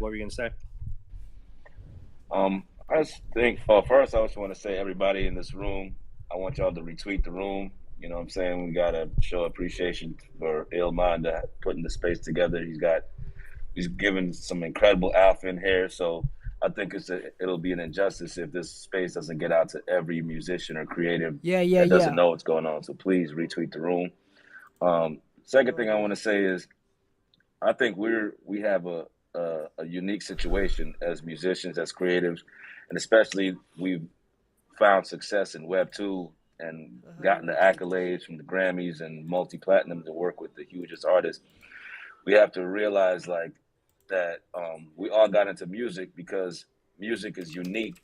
What were you gonna say? I just think, first, I just want to say, everybody in this room, I want y'all to retweet the room. You know what I'm saying? We got to show appreciation for Illmind putting the space together. He's given some incredible alpha in here. So I think it'll be an injustice if this space doesn't get out to every musician or creative that doesn't know what's going on. So please retweet the room. Second thing I want to say is, I think we have a unique situation as musicians, as creatives, and especially we've found success in Web2 and gotten the accolades from the Grammys and multi-platinum to work with the hugest artists. We have to realize that we all got into music because music is unique.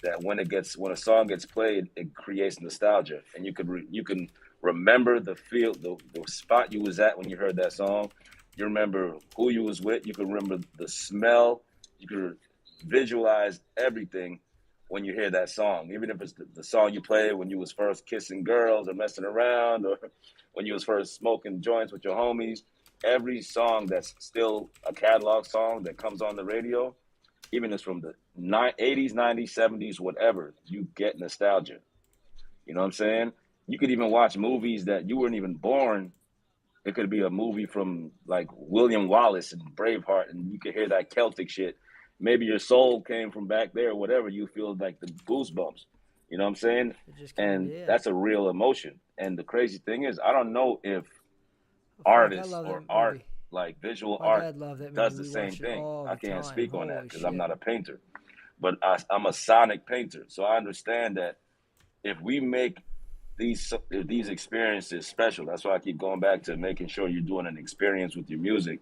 That when a song gets played, it creates nostalgia, and you can remember the feel, the spot you was at when you heard that song. You remember who you was with. You can remember the smell. You can visualize everything when you hear that song, even if it's the song you played when you was first kissing girls or messing around, or when you was first smoking joints with your homies. Every song that's still a catalog song that comes on the radio, even if it's from the 80s, 90s, 70s, whatever, you get nostalgia. You know what I'm saying? You could even watch movies that you weren't even born. It could be a movie from like William Wallace and Braveheart, and you could hear that Celtic shit. Maybe your soul came from back there, or whatever. You feel like the goosebumps. You know what I'm saying? And that's a real emotion. And the crazy thing is, I don't know if artists or art, like visual art, does the same thing. I can't speak on that because I'm not a painter, but I'm a sonic painter. So I understand that if we make these experiences special, that's why I keep going back to making sure you're doing an experience with your music.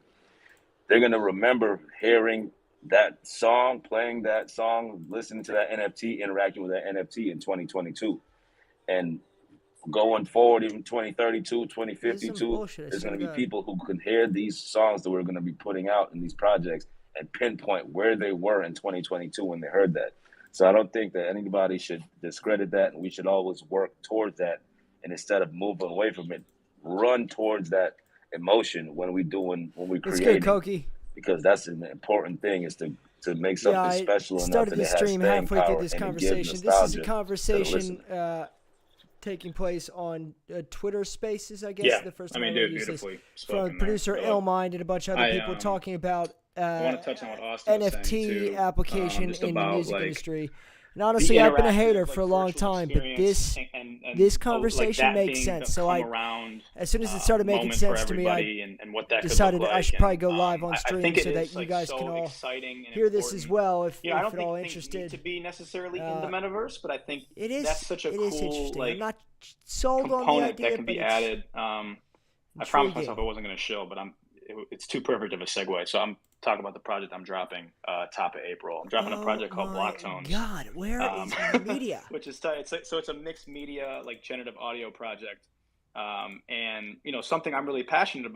They're going to remember hearing that song, playing that song, listening to that NFT, interacting with that NFT in 2022. And going forward, even 2032, 2052, there's going to be people who can hear these songs that we're going to be putting out in these projects and pinpoint where they were in 2022 when they heard that. So I don't think that anybody should discredit that, and we should always work towards that. And instead of moving away from it, run towards that emotion when we're creating. It's good, Koki. Because that's an important thing, is to make something special enough started that the it has stream staying halfway power through this and conversation. This is a conversation taking place on Twitter Spaces, I guess. Yeah, the first I time mean, dude, beautifully spoken from producer there. Illmind and a bunch of other people talking about I want to touch on what Austin was saying, NFT too, application just in the about, music like, industry. And honestly, I've been a hater interactive, for a long time, but this and conversation like makes sense. So as soon as it started making sense to me, I and what that decided could look I should like. probably go live on I stream think so that you guys can all hear this as well if I don't at think all things interested. need to be necessarily in the metaverse, but I think it is. that's such a it is cool interesting. like I'm not sold on the component idea, that can be but added. I promised myself I wasn't going to shill, but it's too perfect of a segue. So I'm talking about the project I'm dropping top of April. I'm dropping a project called Blocktones. God, where is my media? Which is tight. It's a mixed media, like generative audio project. And something I'm really passionate about